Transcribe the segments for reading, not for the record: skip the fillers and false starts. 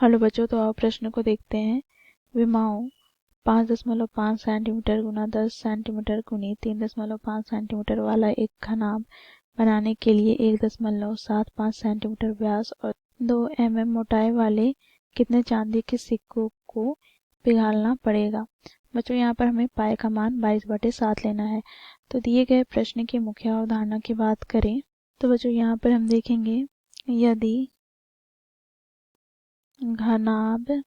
Hello बच्चों, तो आओ प्रश्न को देखते हैं। विमाओं 5.5 सेंटीमीटर गुना 10 सेंटीमीटर गुनी 3.5 सेंटीमीटर वाला एक घनाभ बनाने के लिए 1.75 सेंटीमीटर व्यास और 2 mm मोटाई वाले कितने चांदी के सिक्कों को पिघालना पड़ेगा। बच्चों यहाँ पर हमें पाई का मान 22/7 लेना है। तो दिए गए प्रश्न की मुख्य अवधारणा की बात करें तो बच्चों यहाँ पर हम देखेंगे, यदि घनाभ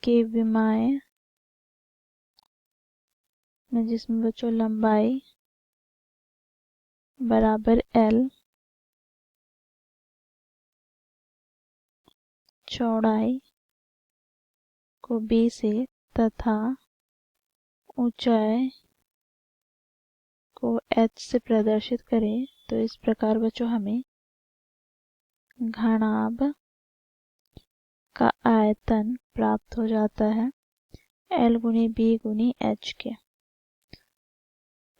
के विमाएं में जिसमें बच्चों लंबाई बराबर L, चौड़ाई को B से तथा ऊंचाई को H से प्रदर्शित करें, तो इस प्रकार बच्चों हमें घनाभ का आयतन प्राप्त हो जाता है L गुनी B गुनी H के।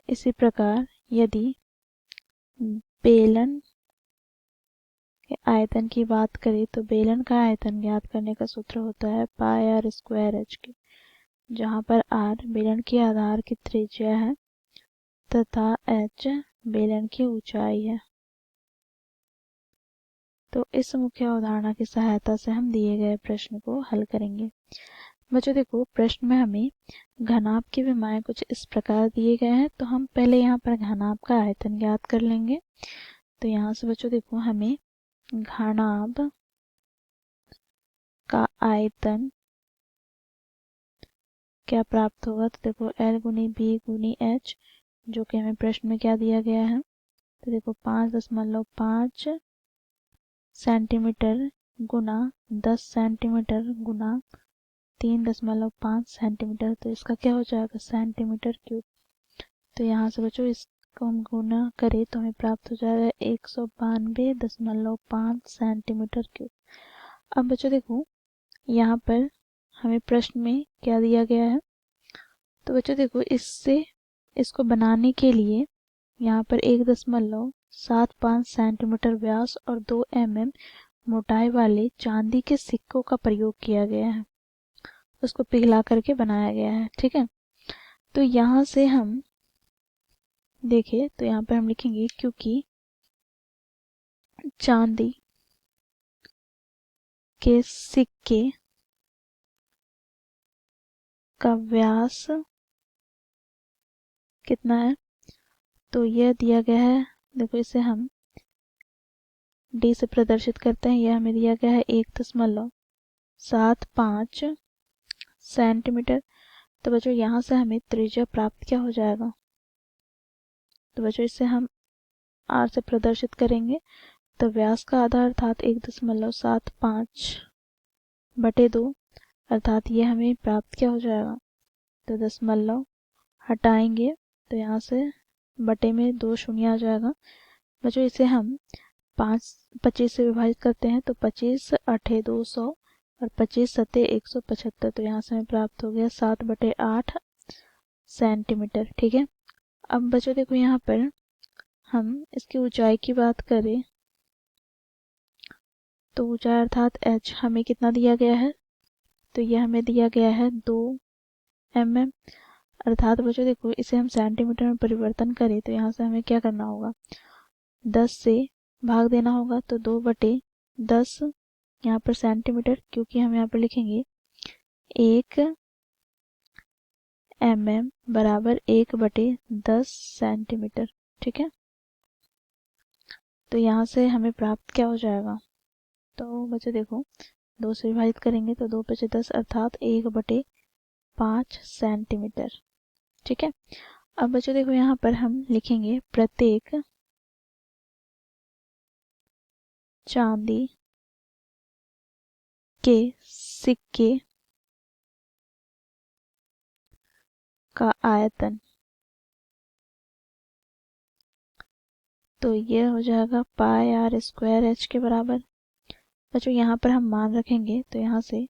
इसी प्रकार यदि बेलन के आयतन की बात करें तो बेलन का आयतन ज्ञात करने का सूत्र होता है पाई आर स्क्वायर एच के, जहाँ पर r बेलन के आधार की त्रिज्या है तथा h बेलन की ऊंचाई है। तो इस मुख्य अवधारणा की सहायता से हम दिए गए प्रश्न को हल करेंगे। बच्चों देखो, प्रश्न में हमें घनाभ के विमाएं कुछ इस प्रकार दिए गए हैं, तो हम पहले यहाँ पर घनाभ का आयतन ज्ञात कर लेंगे। तो यहाँ से बच्चों देखो, हमें घनाभ का आयतन क्या प्राप्त होगा। तो देखो L गुनी B गुनी H, जो कि हमें प्रश्न में क्या दिया गया है। तो देखो 5.5 सेंटीमीटर गुना 10 सेंटीमीटर गुना 3.5 सेंटीमीटर, तो इसका क्या हो जाएगा सेंटीमीटर क्यूब। तो यहाँ से बच्चों इसको हम गुना करें तो हमें प्राप्त हो जाएगा 192.5 सेंटीमीटर क्यूब। अब बच्चों देखो, यहाँ पर हमें प्रश्न में क्या दिया गया है। तो बच्चों देखो, इसको बनाने के लिए यहाँ पर 1.75 सेंटीमीटर व्यास और 2 mm मोटाई वाले चांदी के सिक्कों का प्रयोग किया गया है, उसको पिघला करके बनाया गया है। ठीक है, तो यहाँ से हम देखें तो यहाँ पर हम लिखेंगे, क्योंकि चांदी के सिक्के का व्यास कितना है, तो यह दिया गया है। देखो, इसे हम D से प्रदर्शित करते हैं। यह हमें दिया गया है 1.75 सेंटीमीटर। तो बच्चों यहाँ से हमें त्रिज्या प्राप्त क्या हो जाएगा। तो बच्चों इससे हम R से प्रदर्शित करेंगे, तो व्यास का आधा अर्थात 1.75/2, अर्थात ये हमें प्राप्त क्या हो जाएगा। तो दशमलव हटाएंगे तो यहाँ से बटे में 2 शून्य आ जाएगा। बच्चों इसे हम 25 से विभाजित करते हैं, तो 25 8 200 और 25 7 175, तो यहाँ से हमें प्राप्त हो गया 7/8 सेंटीमीटर। ठीक है, अब बच्चों देखो, यहाँ पर हम इसकी ऊंचाई की बात करें तो ऊंचाई अर्थात h हमें कितना दिया गया है। तो यह हमें दिया गया है 2 mm, अर्थात बच्चों देखो, इसे हम सेंटीमीटर में परिवर्तन करें तो यहाँ से हमें क्या करना होगा, 10 से भाग देना होगा। तो 2/10 यहाँ पर सेंटीमीटर, क्योंकि हम यहाँ पर लिखेंगे 1 mm बराबर 1/10 सेंटीमीटर। ठीक है, तो यहाँ से हमें प्राप्त क्या हो जाएगा। तो बच्चों देखो, 2 से विभाजित करेंगे तो 2×10 अर्थात 1/5 सेंटीमीटर। ठीक है, अब बच्चों देखो, यहाँ पर हम लिखेंगे प्रत्येक चांदी के सिक्के का आयतन। तो ये हो जाएगा पाई आर स्क्वायर एच के बराबर। बच्चों यहाँ पर हम मान रखेंगे, तो यहाँ से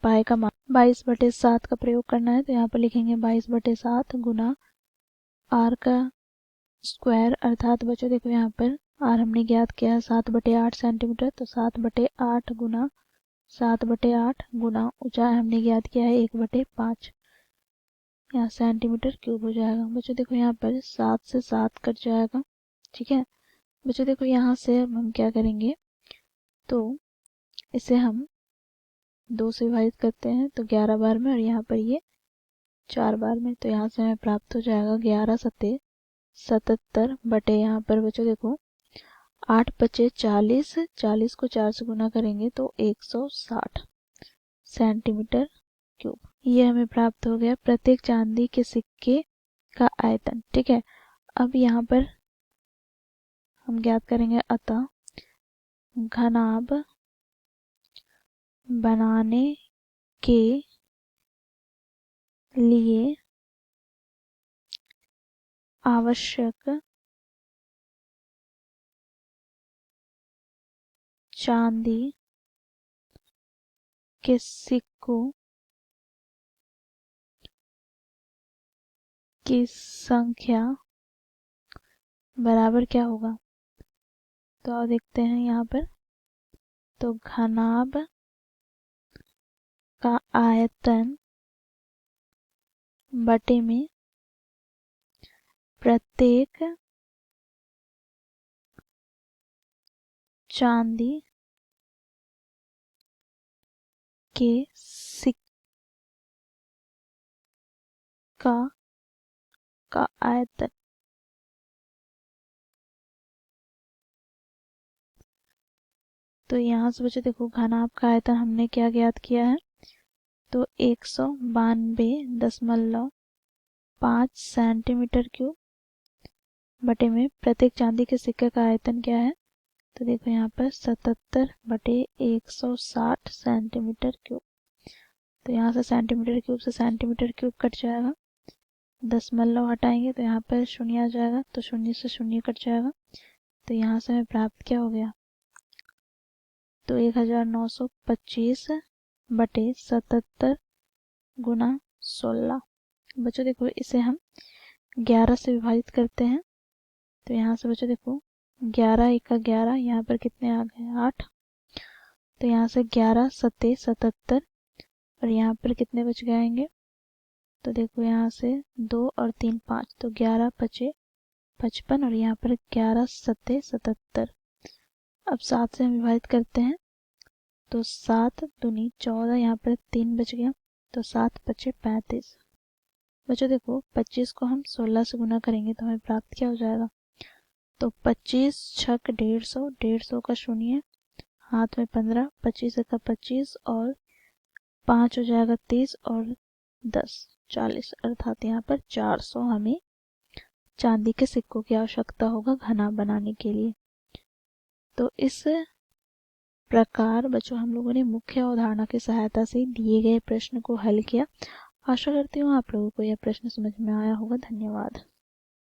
पाई का मान 22/7 का प्रयोग करना है, तो यहाँ पर लिखेंगे 22/7 गुना आर का स्क्वायर, अर्थात बच्चों देखो यहाँ पर आर हमने ज्ञात किया है 7/8 सेंटीमीटर, तो 7/8 गुना 7/8 गुना ऊंचाई हमने ज्ञात किया है 1/5, यहाँ सेंटीमीटर क्यूब हो जाएगा। बच्चों देखो यहाँ पर 7 से 7 कट जाएगा, ठीक है। बच्चों देखो यहाँ से अब हम क्या करेंगे, तो इसे हम 2 से विभाजित करते हैं तो 11 बार में, और यहाँ पर ये 4 बार में, तो यहाँ से हमें प्राप्त हो जाएगा 11 सत्ते 77 बटे, यहाँ पर बच्चों देखो 8 पचे 40, 40 को 4 से गुना करेंगे तो 160 सेंटीमीटर क्यूब। ये हमें प्राप्त हो गया प्रत्येक चांदी के सिक्के का आयतन, ठीक है। अब यहाँ पर हम ज्ञात करेंगे, अतः घनाभ बनाने के लिए आवश्यक चांदी के सिक्कों की संख्या बराबर क्या होगा, तो आओ देखते हैं यहाँ पर। तो घनाभ का आयतन बटे में प्रत्येक चांदी के सिक्का का आयतन। तो यहाँ से बच्चों देखो घनाभ का आयतन हमने क्या ज्ञात किया है, तो 192.5 सेंटीमीटर क्यूब बटे में प्रत्येक चांदी के सिक्के का आयतन क्या है, तो देखो यहाँ पर 77 बटे 160 सेंटीमीटर क्यूब। तो यहाँ से सेंटीमीटर क्यूब से सेंटीमीटर क्यूब कट जाएगा, दशमलव हटाएंगे तो यहाँ पर शून्य आ जाएगा, तो शून्य से शून्य कट जाएगा। तो यहाँ से हमें प्राप्त क्या हो गया, तो 1925 बटे 77 गुना 16। बच्चों देखो इसे हम 11 से विभाजित करते हैं, तो यहाँ से बच्चों देखो 11 1 का 11, यहाँ पर कितने आ गए 8, तो यहाँ से 11 सत्ते 77, और यहाँ पर कितने बच जाएंगे, तो देखो यहाँ से 2 और 3 5, तो 11 पचे 55, और यहाँ पर 11 सत्ते 77। अब 7 से हम विभाजित करते हैं, तो 7 दूनी 14, यहाँ पर 3 बच गया, तो 7 पचे 35। बच्चों देखो 25 को हम 16 से गुना करेंगे तो हमें प्राप्त क्या हो जाएगा, तो 25 छक 150, 150 का शून्य हाथ में 15, 25 का 25 और 5 हो जाएगा 30 और 10 40, अर्थात यहाँ पर 400 हमें चांदी के सिक्कों की आवश्यकता होगा घना बनाने के लिए। तो इस प्रकार बच्चों हम लोगों ने मुख्य अवधारणा की सहायता से दिए गए प्रश्न को हल किया। आशा करती हूँ आप लोगों को यह प्रश्न समझ में आया होगा। धन्यवाद।